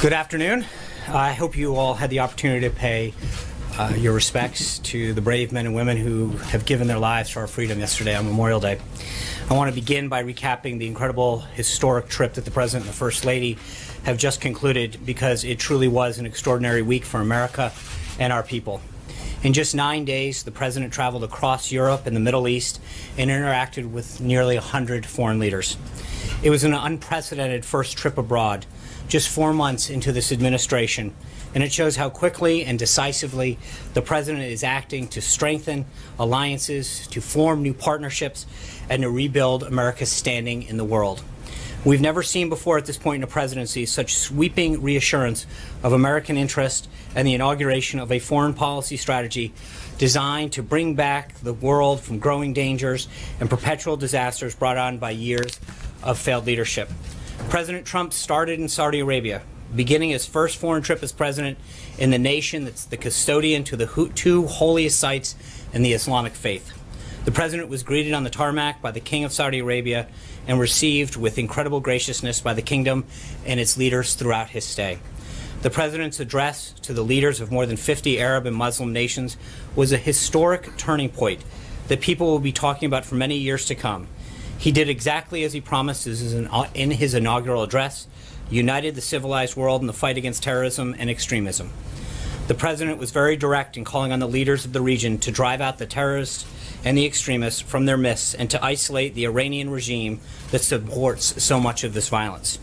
Good afternoon. I hope you all had the opportunity to pay your respects to the brave men and women who have given their lives for our freedom yesterday on Memorial Day. I want to begin by recapping the incredible historic trip that the President and the First Lady have just concluded, because it truly was an extraordinary week for America and our people. In just 9 days, the President traveled across Europe and the Middle East and interacted with nearly 100 foreign leaders. It was an unprecedented first trip abroad, just 4 months into this administration, and it shows how quickly and decisively the President is acting to strengthen alliances, to form new partnerships, and to rebuild America's standing in the world. We've never seen before at this point in a presidency such sweeping reassurance of American interest and the inauguration of a foreign policy strategy designed to bring back the world from growing dangers and perpetual disasters brought on by years of failed leadership. President Trump started in Saudi Arabia, beginning his first foreign trip as president in the nation that's the custodian to the two holiest sites in the Islamic faith. The president was greeted on the tarmac by the King of Saudi Arabia and received with incredible graciousness by the kingdom and its leaders throughout his stay. The president's address to the leaders of more than 50 Arab and Muslim nations was a historic turning point that people will be talking about for many years to come. He did exactly as he promised in his inaugural address, united the civilized world in the fight against terrorism and extremism. The president was very direct in calling on the leaders of the region to drive out the terrorists and the extremists from their midst and to isolate the Iranian regime that supports so much of this violence.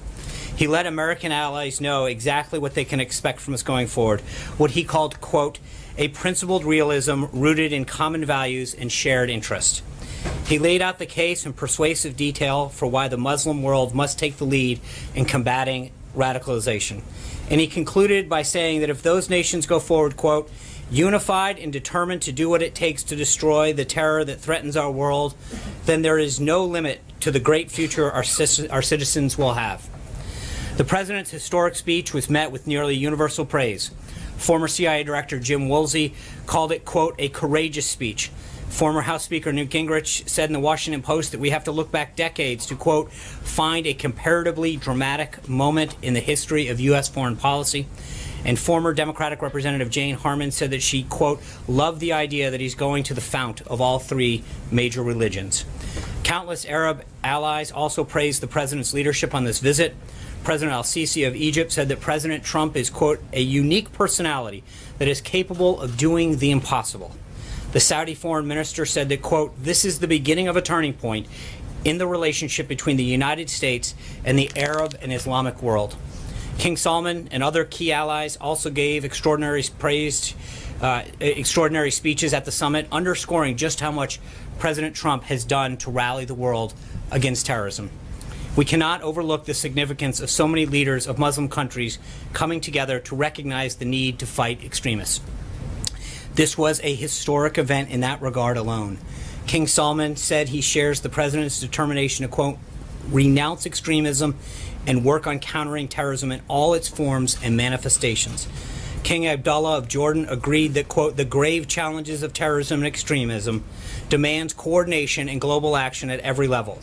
He let American allies know exactly what they can expect from us going forward, what he called, quote, a principled realism rooted in common values and shared interest. He laid out the case in persuasive detail for why the Muslim world must take the lead in combating radicalization. And he concluded by saying that if those nations go forward, quote, unified and determined to do what it takes to destroy the terror that threatens our world, then there is no limit to the great future our citizens will have. The president's historic speech was met with nearly universal praise. Former CIA Director Jim Woolsey called it, quote, a courageous speech. Former House Speaker Newt Gingrich said in the Washington Post that we have to look back decades to, quote, find a comparatively dramatic moment in the history of U.S. foreign policy. And former Democratic Representative Jane Harman said that she, quote, loved the idea that he's going to the fount of all three major religions. Countless Arab allies also praised the president's leadership on this visit. President al-Sisi of Egypt said that President Trump is, quote, a unique personality that is capable of doing the impossible. The Saudi foreign minister said that, quote, this is the beginning of a turning point in the relationship between the United States and the Arab and Islamic world. King Salman and other key allies also gave extraordinary speeches at the summit, underscoring just how much President Trump has done to rally the world against terrorism. We cannot overlook the significance of so many leaders of Muslim countries coming together to recognize the need to fight extremists. This was a historic event in that regard alone. King Salman said he shares the president's determination to, quote, renounce extremism and work on countering terrorism in all its forms and manifestations. King Abdullah of Jordan agreed that, quote, the grave challenges of terrorism and extremism demands coordination and global action at every level.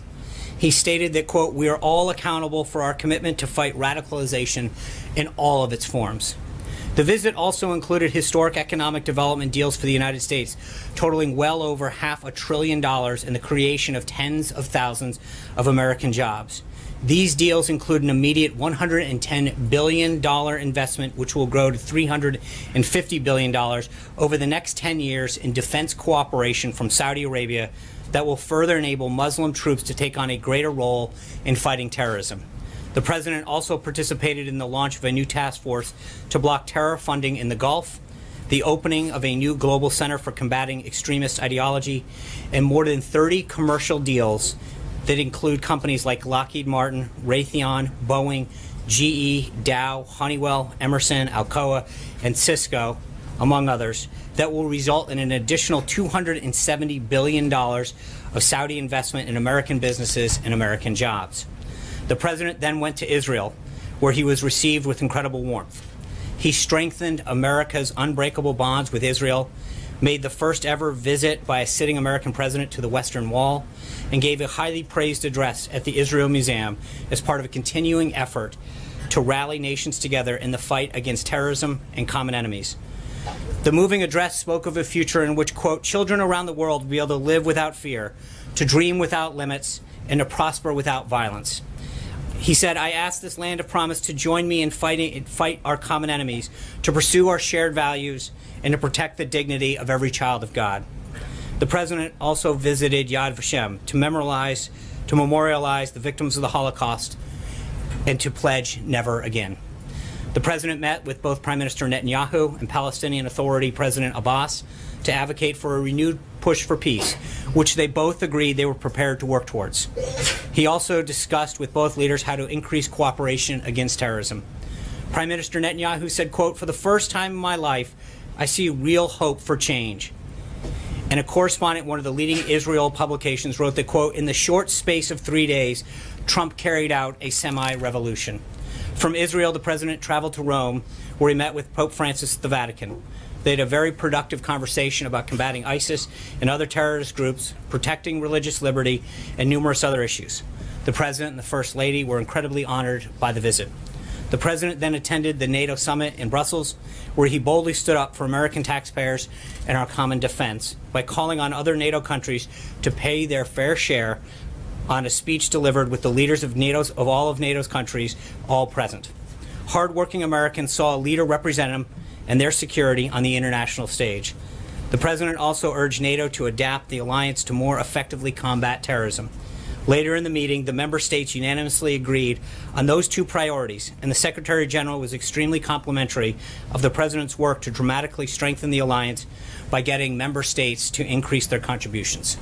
He stated that, quote, we are all accountable for our commitment to fight radicalization in all of its forms. The visit also included historic economic development deals for the United States, totaling well over $500 billion in the creation of tens of thousands of American jobs. These deals include an immediate $110 billion investment, which will grow to $350 billion over the next 10 years in defense cooperation from Saudi Arabia that will further enable Muslim troops to take on a greater role in fighting terrorism. The president also participated in the launch of a new task force to block terror funding in the Gulf, the opening of a new global center for combating extremist ideology, and more than 30 commercial deals that include companies like Lockheed Martin, Raytheon, Boeing, GE, Dow, Honeywell, Emerson, Alcoa, and Cisco, among others, that will result in an additional $270 billion of Saudi investment in American businesses and American jobs. The president then went to Israel, where he was received with incredible warmth. He strengthened America's unbreakable bonds with Israel, made the first ever visit by a sitting American president to the Western Wall, and gave a highly praised address at the Israel Museum as part of a continuing effort to rally nations together in the fight against terrorism and common enemies. The moving address spoke of a future in which, quote, children around the world will be able to live without fear, to dream without limits, and to prosper without violence. He said, I ask this land of promise to join me in fight our common enemies, to pursue our shared values, and to protect the dignity of every child of God. The president also visited Yad Vashem to memorialize the victims of the Holocaust and to pledge never again. The president met with both Prime Minister Netanyahu and Palestinian Authority President Abbas to advocate for a renewed push for peace, which they both agreed they were prepared to work towards. He also discussed with both leaders how to increase cooperation against terrorism. Prime Minister Netanyahu said, quote, for the first time in my life, I see real hope for change. And a correspondent at one of the leading Israel publications wrote that, quote, in the short space of 3 days, Trump carried out a semi-revolution. From Israel, the president traveled to Rome, where he met with Pope Francis at the Vatican. They had a very productive conversation about combating ISIS and other terrorist groups, protecting religious liberty, and numerous other issues. The president and the First Lady were incredibly honored by the visit. The president then attended the NATO summit in Brussels, where he boldly stood up for American taxpayers and our common defense by calling on other NATO countries to pay their fair share on a speech delivered with the leaders of all of NATO's countries, all present. Hardworking Americans saw a leader represent them and their security on the international stage. The president also urged NATO to adapt the alliance to more effectively combat terrorism. Later in the meeting, the member states unanimously agreed on those two priorities, and the Secretary General was extremely complimentary of the president's work to dramatically strengthen the alliance by getting member states to increase their contributions.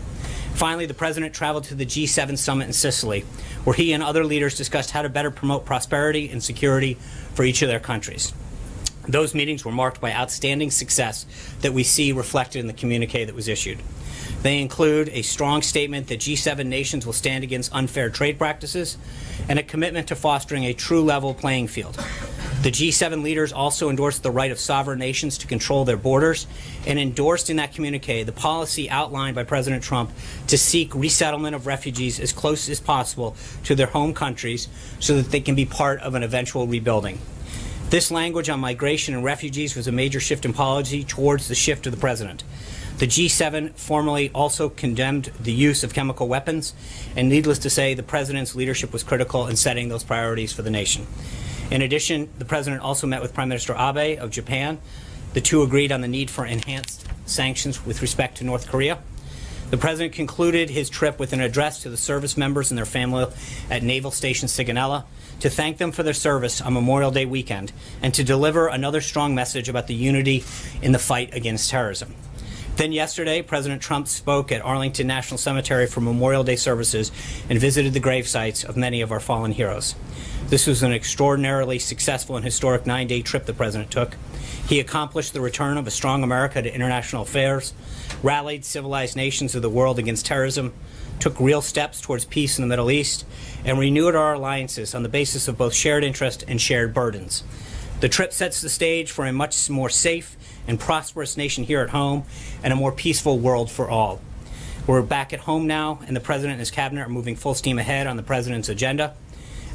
Finally, the president traveled to the G7 summit in Sicily, where he and other leaders discussed how to better promote prosperity and security for each of their countries. Those meetings were marked by outstanding success that we see reflected in the communique that was issued. They include a strong statement that G7 nations will stand against unfair trade practices and a commitment to fostering a true level playing field. The G7 leaders also endorsed the right of sovereign nations to control their borders and endorsed in that communique the policy outlined by President Trump to seek resettlement of refugees as close as possible to their home countries so that they can be part of an eventual rebuilding. This language on migration and refugees was a major shift in policy towards the shift of the president. The G7 formally also condemned the use of chemical weapons, and needless to say, the president's leadership was critical in setting those priorities for the nation. In addition, the president also met with Prime Minister Abe of Japan. The two agreed on the need for enhanced sanctions with respect to North Korea. The president concluded his trip with an address to the service members and their family at Naval Station Sigonella to thank them for their service on Memorial Day weekend and to deliver another strong message about the unity in the fight against terrorism. Then yesterday, President Trump spoke at Arlington National Cemetery for Memorial Day services and visited the grave sites of many of our fallen heroes. This was an extraordinarily successful and historic 9-day trip the president took. He accomplished the return of a strong America to international affairs, rallied civilized nations of the world against terrorism, took real steps towards peace in the Middle East, and renewed our alliances on the basis of both shared interest and shared burdens. The trip sets the stage for a much more safe and prosperous nation here at home and a more peaceful world for all. We're back at home now, and the president and his cabinet are moving full steam ahead on the president's agenda.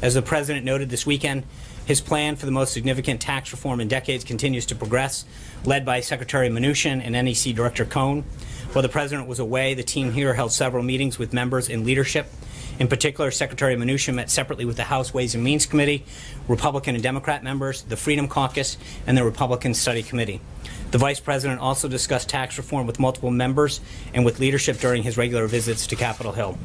As the president noted this weekend, his plan for the most significant tax reform in decades continues to progress, led by Secretary Mnuchin and NEC Director Cohn. While the president was away, the team here held several meetings with members in leadership. In particular, Secretary Mnuchin met separately with the House Ways and Means Committee, Republican and Democrat members, the Freedom Caucus, and the Republican Study Committee. The vice president also discussed tax reform with multiple members and with leadership during his regular visits to Capitol Hill.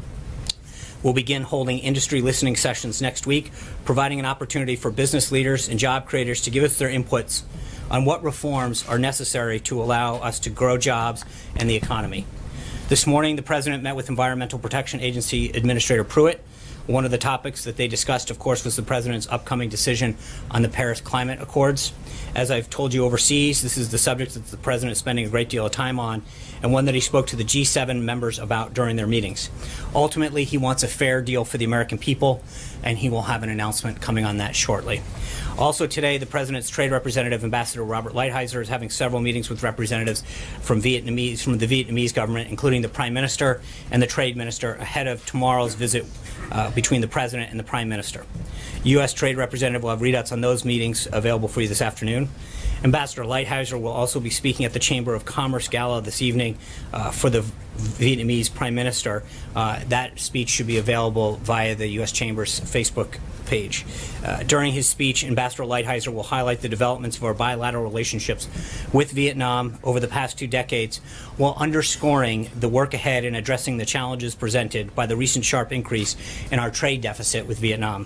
We'll begin holding industry listening sessions next week, providing an opportunity for business leaders and job creators to give us their inputs on what reforms are necessary to allow us to grow jobs and the economy. This morning, the president met with Environmental Protection Agency Administrator Pruitt. One of the topics that they discussed, of course, was the president's upcoming decision on the Paris Climate Accords. As I've told you overseas, this is the subject that the president is spending a great deal of time on, and one that he spoke to the G7 members about during their meetings. Ultimately, he wants a fair deal for the American people, and he will have an announcement coming on that shortly. Also today, the President's trade representative, Ambassador Robert Lighthizer, is having several meetings with representatives from the Vietnamese government, including the Prime Minister and the Trade Minister, ahead of tomorrow's visit between the President and the Prime Minister. U.S. Trade Representative will have readouts on those meetings available for you this afternoon. Ambassador Lighthizer will also be speaking at the Chamber of Commerce Gala this evening for the Vietnamese Prime Minister. That speech should be available via the U.S. Chamber's Facebook page. During his speech, Ambassador Lighthizer will highlight the developments of our bilateral relationships with Vietnam over the past 2 decades, while underscoring the work ahead in addressing the challenges presented by the recent sharp increase in our trade deficit with Vietnam.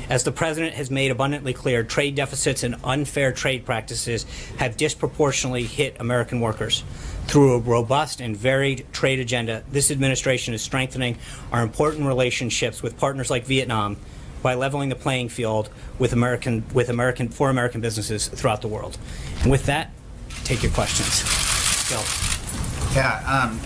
As the President has made abundantly clear, trade deficits and unfair trade practices have disproportionately hit American workers. Through a robust and varied trade agenda, this administration is strengthening our important relationships with partners like Vietnam by leveling the playing field for American businesses throughout the world. And with that, take your questions. Bill. Yeah,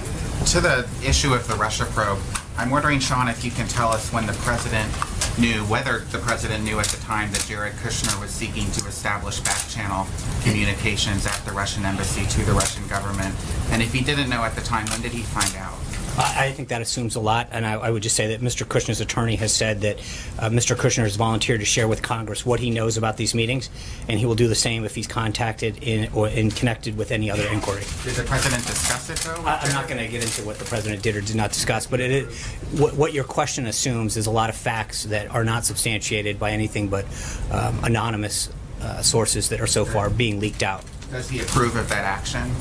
to the issue of the Russia probe, I'm wondering, Sean, if you can tell us when the President knew, whether the President knew at the time that Jared Kushner was seeking to establish back-channel communications at the Russian embassy to the Russian government. And if he didn't know at the time, when did he find out? I think that assumes a lot, and I would just say that Mr. Kushner's attorney has said that Mr. Kushner has volunteered to share with Congress what he knows about these meetings, and he will do the same if he's contacted or connected with any other inquiry. Did the President discuss it, though? I'm not going to get into what the President did or did not discuss, but what your question assumes is a lot of facts that are not substantiated by anything but anonymous sources that are so far being leaked out. Does he approve of that action?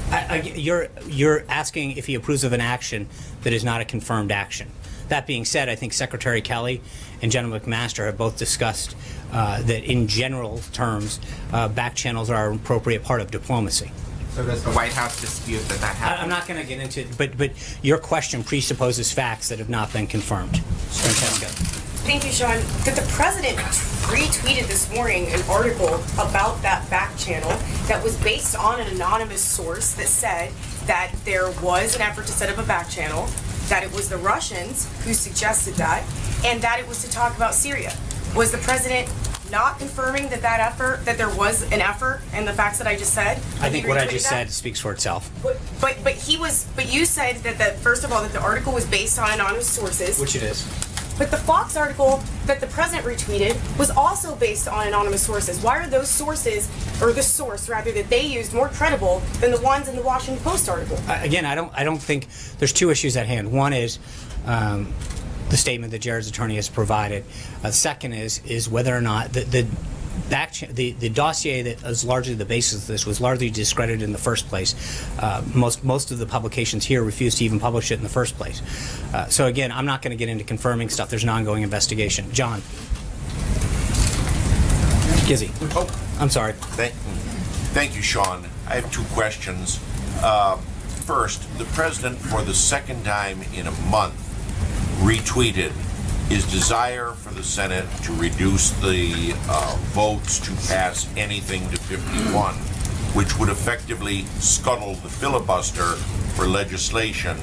You're asking if he approves of an action that is not a confirmed action. That being said, I think Secretary Kelly and General McMaster have both discussed that in general terms, back channels are an appropriate part of diplomacy. So does the White House dispute that happened? I'm not going to get into it, but your question presupposes facts that have not been confirmed. Francesca. Thank you, Sean. Did the President retweeted this morning an article about that back channel that was based on an anonymous source that said that there was an effort to set up a back channel, that it was the Russians who suggested that, and that it was to talk about Syria? Was the President not confirming that there was an effort and the facts that I just said? I think what I just said speaks for itself. But you said that first of all that the article was based on anonymous sources, Which it is. But the Fox article that the President retweeted was also based on anonymous sources. Why are those sources, or the source rather, that they used more credible than the ones in the Washington Post article? Again, I don't think there's two issues at hand. One is the statement that Jared's attorney has provided. Second is whether or not the dossier that is largely the basis of this was largely discredited in the first place. Most of the publications here refused to even publish it in the first place. So again, I'm not going to get into confirming stuff. There's an ongoing investigation. John. Gizzy. Oh, I'm sorry. Thank you, Sean. I have 2 questions. First, the President, for the second time in a month, retweeted his desire for the Senate to reduce the votes to pass anything to 51, which would effectively scuttle the filibuster for legislation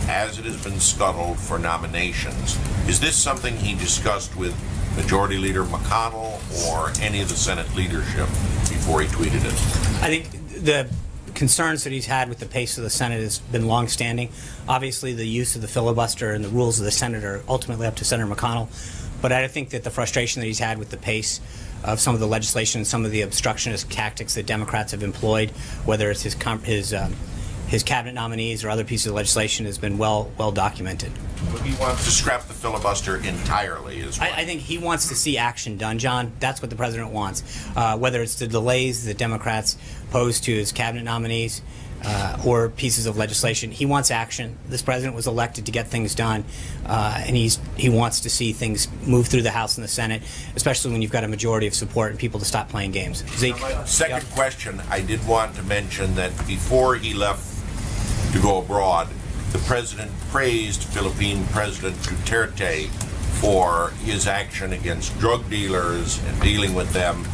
as it has been scuttled for nominations. Is this something he discussed with Majority Leader McConnell or any of the Senate leadership before he tweeted it? I think the concerns that he's had with the pace of the Senate has been longstanding. Obviously, the use of the filibuster and the rules of the Senate are ultimately up to Senator McConnell. But I think that the frustration that he's had with the pace of some of the legislation, some of the obstructionist tactics that Democrats have employed, whether it's his cabinet nominees or other pieces of legislation, has been well documented. But he wants to scrap the filibuster entirely as well. I think he wants to see action done, John. That's what the President wants. Whether it's the delays that Democrats pose to his cabinet nominees or pieces of legislation, he wants action. This President was elected to get things done, and he wants to see things move through the House and the Senate, especially when you've got a majority of support and people to stop playing games. Zeke? Second question, I did want to mention that before he left to go abroad, the President praised Philippine President Duterte for his action against drug dealers and dealing with them.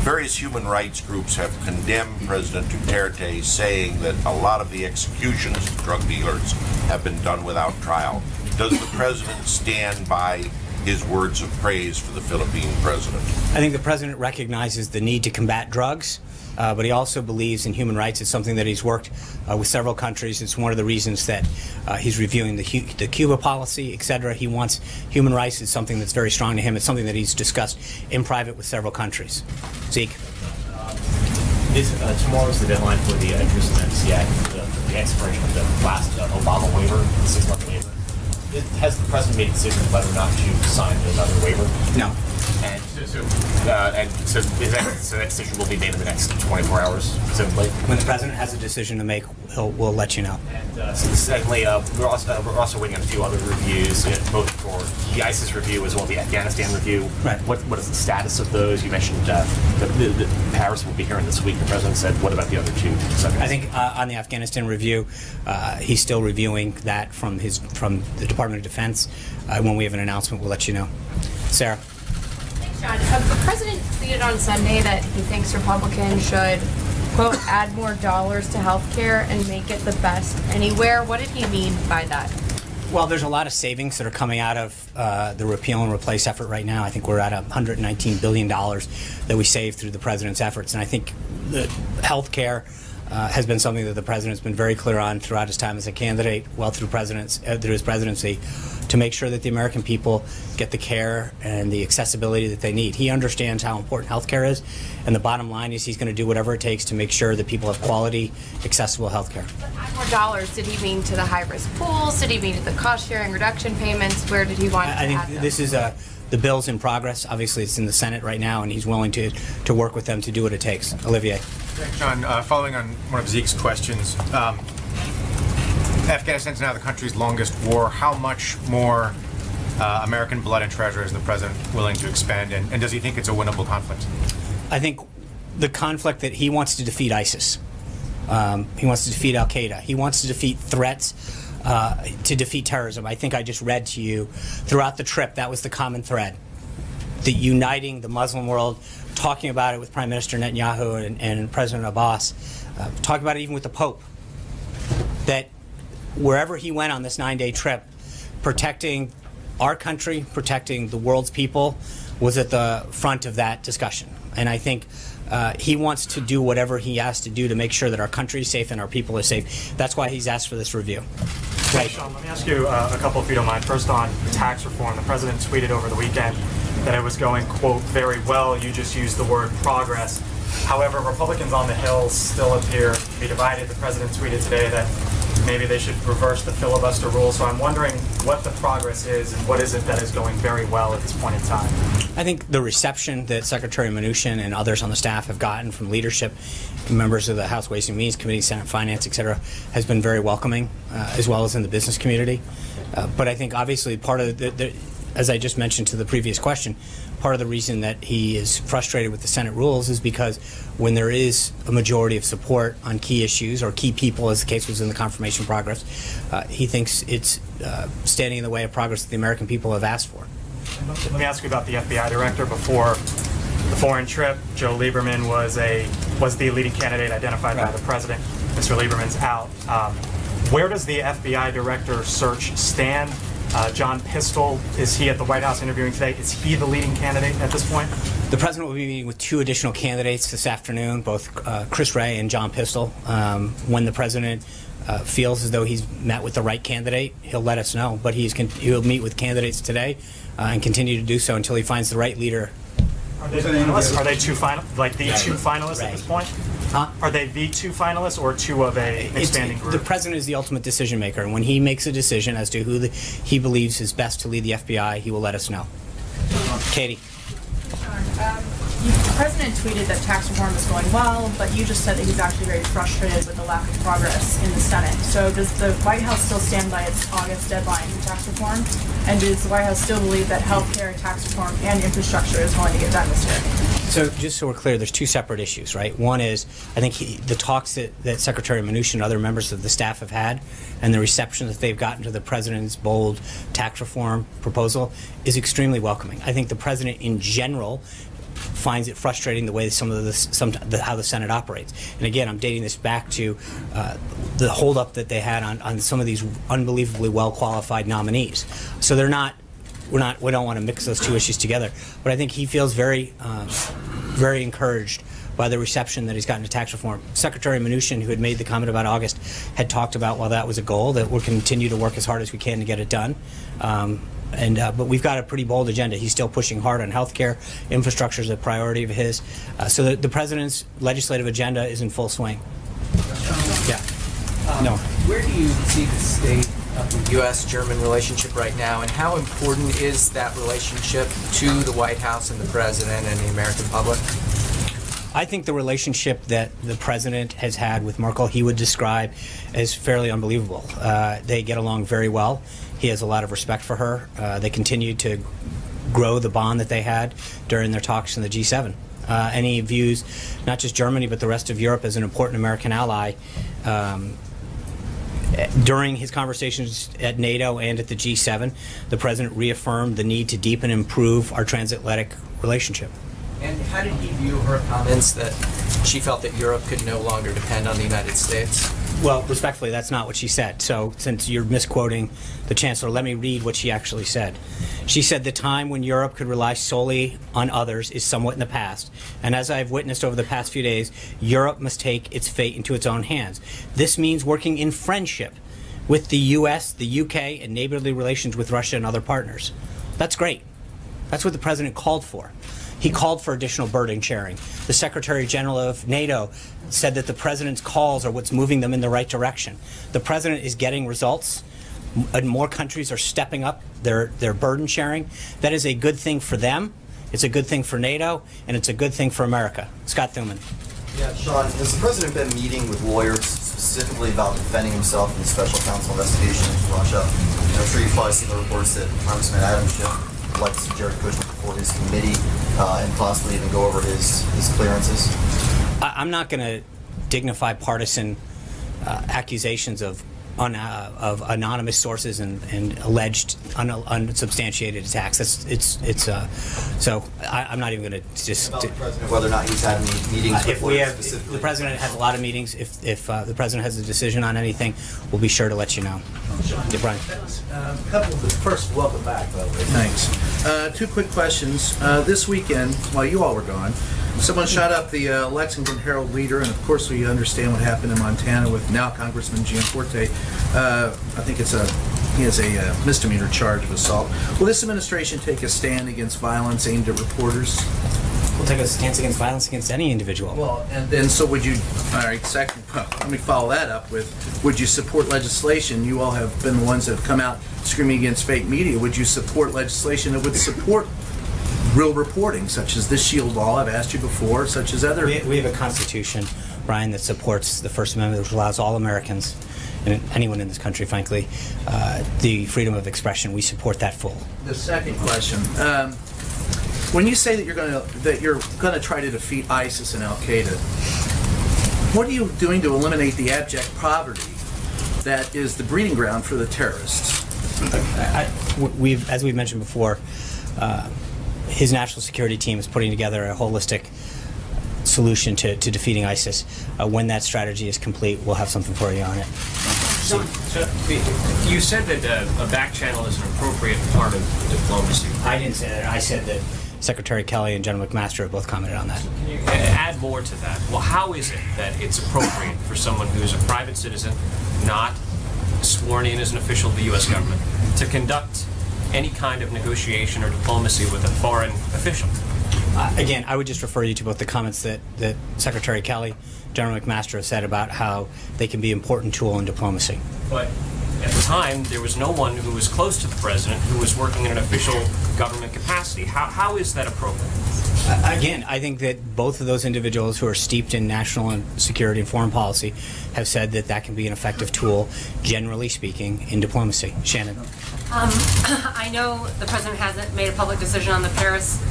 Various human rights groups have condemned President Duterte, saying that a lot of the executions of drug dealers have been done without trial. Does the President stand by his words of praise for the Philippine president? I think the president recognizes the need to combat drugs, but he also believes in human rights. It's something that he's worked with several countries. It's one of the reasons that he's reviewing the Cuba policy, et cetera. He wants human rights. It's something that's very strong to him. It's something that he's discussed in private with several countries. Zeke? Tomorrow's the deadline for the interest in MCA, the expiration of the last Obama waiver, the 6-month waiver. Has the president made a decision whether or not to sign another waiver? No. And so that decision will be made in the next 24 hours, presumably? When the president has a decision to make, we'll let you know. And secondly, we're also waiting on a few other reviews, both for the ISIS review as well as the Afghanistan review. Right. What is the status of those? You mentioned the Paris will be hearing this week. The president said, what about the other two subjects? I think on the Afghanistan review, he's still reviewing that from the Department of Defense. When we have an announcement, we'll let you know. Sarah? John, the president tweeted on Sunday that he thinks Republicans should, quote, add more dollars to health care and make it the best anywhere. What did he mean by that? Well, there's a lot of savings that are coming out of the repeal and replace effort right now. I think we're at $119 billion that we saved through the president's efforts. And I think the health care has been something that the president's been very clear on throughout his time as a candidate, through his presidency, to make sure that the American people get the care and the accessibility that they need. He understands how important health care is, and the bottom line is he's going to do whatever it takes to make sure that people have quality, accessible health care. But add more dollars, did he mean to the high-risk pools? Did he mean to the cost-sharing reduction payments? Where did he want to add them? I think this is the bill's in progress. Obviously, it's in the Senate right now, and he's willing to work with them to do what it takes. Olivier. Thanks, John. Following on one of Zeke's questions, Afghanistan's now the country's longest war. How much more American blood and treasure is the president willing to expend, and does he think it's a winnable conflict? I think the conflict that he wants to defeat ISIS. He wants to defeat al-Qaeda. He wants to defeat threats, to defeat terrorism. I think I just read to you throughout the trip that was the common thread. The uniting the Muslim world, talking about it with Prime Minister Netanyahu and President Abbas, talking about it even with the Pope, that wherever he went on this 9-day trip, protecting our country, protecting the world's people, was at the front of that discussion. And I think he wants to do whatever he has to do to make sure that our country is safe and our people are safe. That's why he's asked for this review. Hey, Sean, let me ask you a couple, if you don't mind. First, on tax reform, the president tweeted over the weekend that it was going, quote, very well. You just used the word progress. However, Republicans on the Hill still appear to be divided. The president tweeted today that maybe they should reverse the filibuster rule. So I'm wondering what the progress is and what is it that is going very well at this point in time? I think the reception that Secretary Mnuchin and others on the staff have gotten from leadership, members of the House Ways and Means Committee, Senate Finance, et cetera, has been very welcoming, as well as in the business community. But I think obviously part of as I just mentioned to the previous question, part of the reason that he is frustrated with the Senate rules is because when there is a majority of support on key issues or key people, as the case was in the confirmation progress, he thinks it's standing in the way of progress that the American people have asked for. Let me ask you about the FBI director. Before the foreign trip, Joe Lieberman was the leading candidate identified by the president. Mr. Lieberman's out. Where does the FBI director search stand? John Pistol, is he at the White House interviewing today? Is he the leading candidate at this point? The president will be meeting with 2 additional candidates this afternoon, both Chris Wray and John Pistol. When the president feels as though he's met with the right candidate, he'll let us know. But he'll meet with candidates today and continue to do so until he finds the right leader. Are they finalists? Are they two finalists at this point? Huh? Are they the 2 finalists or 2 of a expanding group? The president is the ultimate decision maker, and when he makes a decision as to who he believes is best to lead the FBI, he will let us know. Katie. The president tweeted that tax reform is going well, but you just said that he's actually very frustrated with the lack of progress in the Senate. So does the White House still stand by its August deadline for tax reform? And does the White House still believe that health care, tax reform, and infrastructure is going to get done this year? So just so we're clear, there's 2 separate issues, right? One is, I think the talks that Secretary Mnuchin and other members of the staff have had and the reception that they've gotten to the president's bold tax reform proposal is extremely welcoming. I think the president in general finds it frustrating the way how the Senate operates. And again, I'm dating this back to the holdup that they had on some of these unbelievably well-qualified nominees. So they're not we don't want to mix those two issues together. But I think he feels very encouraged by the reception that he's gotten to tax reform. Secretary Mnuchin, who had made the comment about August, had talked about, while that was a goal, that we'll continue to work as hard as we can to get it done. But we've got a pretty bold agenda. He's still pushing hard on health care. Infrastructure is a priority of his. So the president's legislative agenda is in full swing. Yeah. No. Where do you see the state of the U.S.-German relationship right now, and how important is that relationship to the White House and the president and the American public? I think the relationship that the president has had with Merkel, he would describe as fairly unbelievable. They get along very well. He has a lot of respect for her. They continue to grow the bond that they had during their talks in the G7. And he views not just Germany, but the rest of Europe as an important American ally. During his conversations at NATO and at the G7, the president reaffirmed the need to deepen and improve our transatlantic relationship. And how did he view her comments that she felt that Europe could no longer depend on the United States? Well, respectfully, that's not what she said. So since you're misquoting the chancellor, let me read what she actually said. She said the time when Europe could rely solely on others is somewhat in the past. And as I've witnessed over the past few days, Europe must take its fate into its own hands. This means working in friendship with the U.S., the U.K., and neighborly relations with Russia and other partners. That's great. That's what the president called for. He called for additional burden sharing. The Secretary General of NATO said that the president's calls are what's moving them in the right direction. The president is getting results, and more countries are stepping up their burden sharing. That is a good thing for them, it's a good thing for NATO, and it's a good thing for America. Scott Thuman. Yeah, Sean, has the president been meeting with lawyers specifically about defending himself in the special counsel investigation into Russia? And I'm sure you've probably seen the reports that Congressman Adam Schiff elects Jared Kushner before his committee and possibly even go over his clearances? I'm not going to dignify partisan accusations of anonymous sources and alleged unsubstantiated attacks. So I'm not even going to just. About the president, whether or not he's had any meetings with lawyers specifically. The president has a lot of meetings. If the president has a decision on anything, we'll be sure to let you know. Yeah, Brian. First, welcome back, by the way. Thanks. Two quick questions. This weekend, while you all were gone, someone shot up the Lexington Herald Leader, and of course we understand what happened in Montana with now Congressman Gianforte. I think he has a misdemeanor charge of assault. Will this administration take a stand against violence aimed at reporters? We'll take a stance against violence against any individual. Well, and then so would you, all right, second, let me follow that up with, would you support legislation? You all have been the ones that have come out screaming against fake media. Would you support legislation that would support real reporting, such as this SHIELD law I've asked you before, such as other... We have a constitution, Brian, that supports the First Amendment, which allows all Americans, and anyone in this country, frankly, the freedom of expression. We support that full. The second question. When you say that you're going to try to defeat ISIS and Al-Qaeda, what are you doing to eliminate the abject poverty that is the breeding ground for the terrorists? As we've mentioned before, his national security team is putting together a holistic solution to defeating ISIS. When that strategy is complete, we'll have something for you on it. So you said that a back channel is an appropriate part of diplomacy. I didn't say that. I said that Secretary Kelly and General McMaster have both commented on that. Can you add more to that? Well, how is it that it's appropriate for someone who is a private citizen, not sworn in as an official of the U.S. government, to conduct any kind of negotiation or diplomacy with a foreign official? Again, I would just refer you to both the comments that Secretary Kelly, General McMaster have said about how they can be an important tool in diplomacy. But at the time, there was no one who was close to the president who was working in an official government capacity. How is that appropriate? Again, I think that both of those individuals who are steeped in national security and foreign policy have said that that can be an effective tool, generally speaking, in diplomacy. Shannon. I know the president hasn't made a public decision on the Paris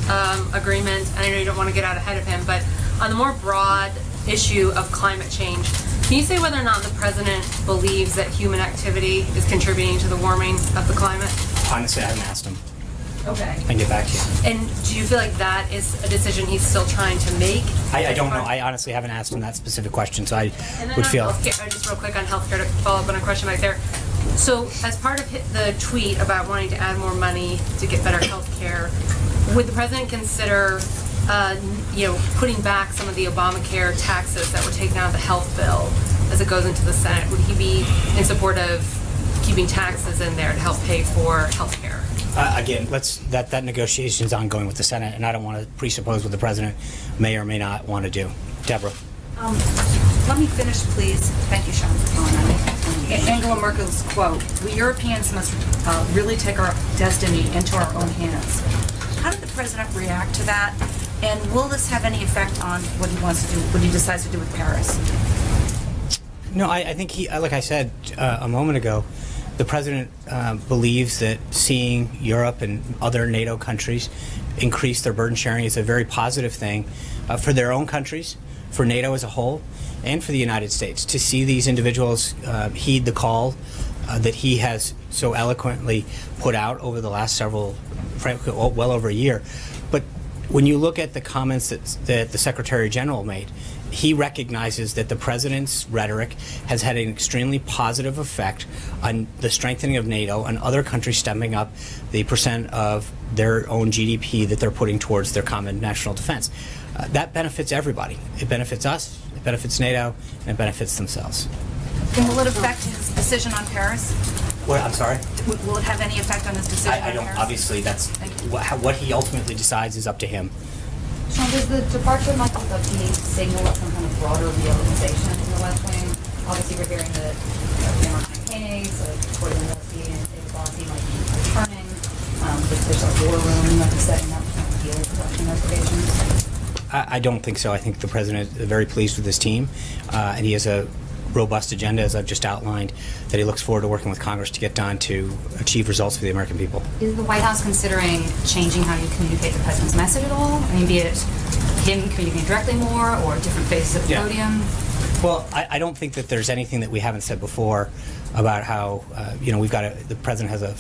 agreement, and I know you don't want to get out ahead of him, but on the more broad issue of climate change, can you say whether or not the president believes that human activity is contributing to the warming of the climate? Honestly, I haven't asked him. Okay. I can get back to you. And do you feel like that is a decision he's still trying to make? I don't know. I honestly haven't asked him that specific question, so I And then would on feel... healthcare, just real quick on healthcare to follow up on a question back there. So, as part of the tweet about wanting to add more money to get better health care, would the president consider, putting back some of the Obamacare taxes that were taken out of the health bill as it goes into the Senate? Would he be in support of keeping taxes in there to help pay for health care? Again, that negotiation is ongoing with the Senate, and I don't want to presuppose what the president may or may not want to do. Deborah. Let me finish, please. Thank you, Sean, for calling on me. Angela Merkel's quote, "We Europeans must really take our destiny into our own hands." How did the president react to that? And will this have any effect on what he wants to do, what he decides to do with Paris? No, I think he, like I said a moment ago, the president believes that seeing Europe and other NATO countries increase their burden sharing is a very positive thing for their own countries, for NATO as a whole, and for the United States. To see these individuals heed the call that he has so eloquently put out over the last frankly, well over a year. But when you look at the comments that the Secretary General made, he recognizes that the president's rhetoric has had an extremely positive effect on the strengthening of NATO and other countries stepping up the percent of their own GDP that they're putting towards their common national defense. That benefits everybody. It benefits us, it benefits NATO, and it benefits themselves. And will it affect his decision on Paris? What, I'm sorry? Will it have any effect on his decision on I don't. Paris? Obviously, that's what he ultimately decides is up to him. Sean, does the departure of Michael Huckabee signal some kind of broader reorganization in the West Wing? Obviously, we're hearing that former campaigns, like Gordon Wilson and David Bossie might be returning. There's a war room that is setting up to deal with Russian investigations. I don't think so. I think the president is very pleased with his team, and he has a robust agenda, as I've just outlined, that he looks forward to working with Congress to get done to achieve results for the American people. Is the White House considering changing how you communicate the president's message at all? I mean, be it him communicating directly more or different phases of the podium? Well, I don't think that there's anything that we haven't said before about how, the president has a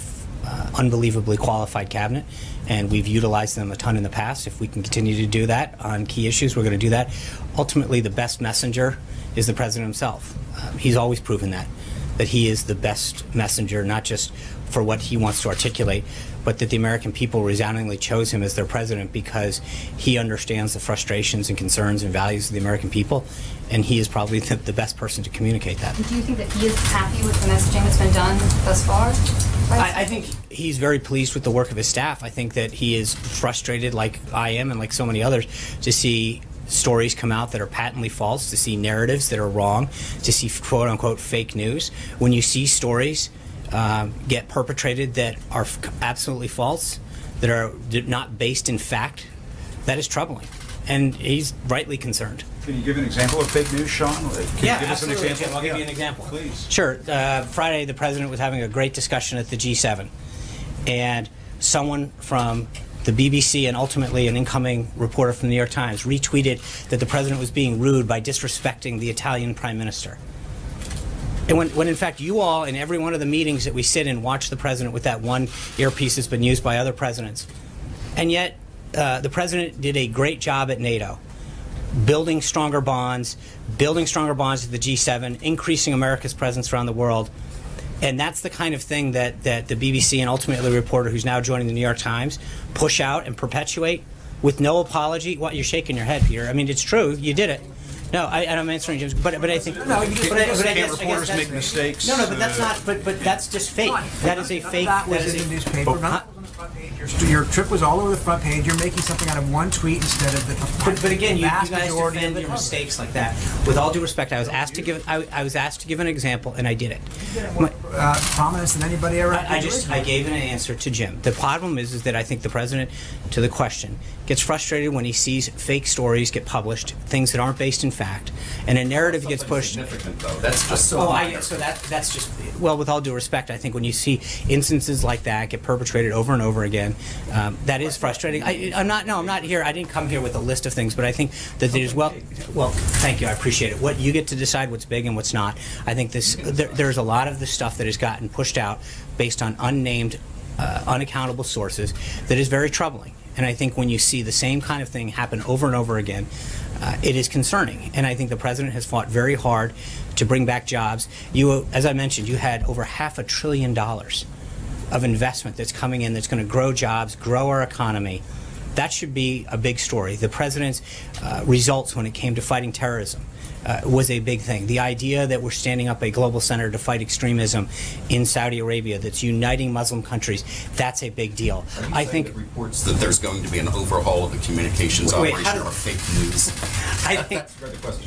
unbelievably qualified cabinet, and we've utilized them a ton in the past. If we can continue to do that on key issues, we're going to do that. Ultimately, the best messenger is the president himself. He's always proven that he is the best messenger, not just for what he wants to articulate, but that the American people resoundingly chose him as their president because he understands the frustrations and concerns and values of the American people, and he is probably the best person to communicate that. Do you think that he is happy with the messaging that's been done thus far? I think he's very pleased with the work of his staff. I think that he is frustrated, like I am and like so many others, to see stories come out that are patently false, to see narratives that are wrong, to see quote-unquote fake news. When you see stories get perpetrated that are absolutely false, that are not based in fact, that is troubling. And he's rightly concerned. Can you give an example of fake news, Sean? Can you give us an absolutely, example? Jim, I'll give you an example. Please. Sure. Friday, the president was having a great discussion at the G7, and someone from the BBC and ultimately an incoming reporter from the New York Times retweeted that the president was being rude by disrespecting the Italian prime minister. And when in fact you all in every one of the meetings that we sit in watch the president with that one earpiece that's been used by other presidents. And yet the president did a great job at NATO, building stronger bonds at the G7, increasing America's presence around the world. And that's the kind of thing that the BBC and ultimately the reporter who's now joining the New York Times push out and perpetuate with no apology. What, you're shaking your head, Peter. I mean, it's true. You did it. No, I'm answering James, but I think Reporters make mistakes. No, but that's not. But that's just fake. That is a fake. That was in the newspaper. None of it was on the front page. Your trip was all over the front page. You're making something out of one tweet instead of the. But again, you guys majority defend your mistakes like that. With all due respect, I was asked to give an example, and I did it. Prominence than anybody ever. I gave an answer to Jim. The problem is that I think the president, to the question, gets frustrated when he sees fake stories get published, things that aren't based in fact, and a narrative gets pushed. Significant, though. That's just so. That's just, well, with all due respect, I think when you see instances like that get perpetrated over and over again, that is frustrating. I'm not here. I didn't come here with a list of things, but I think that there's well, thank you. I appreciate it. What you get to decide what's big and what's not. I think there's a lot of the stuff that has gotten pushed out based on unnamed, unaccountable sources that is very troubling. And I think when you see the same kind of thing happen over and over again, it is concerning. And I think the president has fought very hard to bring back jobs. You, as I mentioned, you had over $500 billion of investment that's coming in that's going to grow jobs, grow our economy. That should be a big story. The president's results when it came to fighting terrorism was a big thing. The idea that we're standing up a global center to fight extremism in Saudi Arabia that's uniting Muslim countries, that's a big deal. I think reports that there's going to be an overhaul of the communications operation are fake news. I think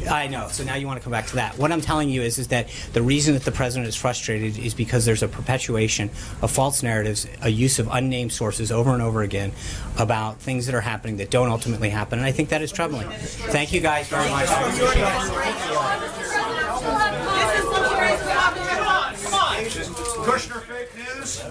I know. So now you want to come back to that. What I'm telling you is that the reason that the president is frustrated is because there's a perpetuation of false narratives, a use of unnamed sources over and over again about things that are happening that don't ultimately happen, and I think that is troubling. Thank you guys very much. I appreciate it. Kushner fake news?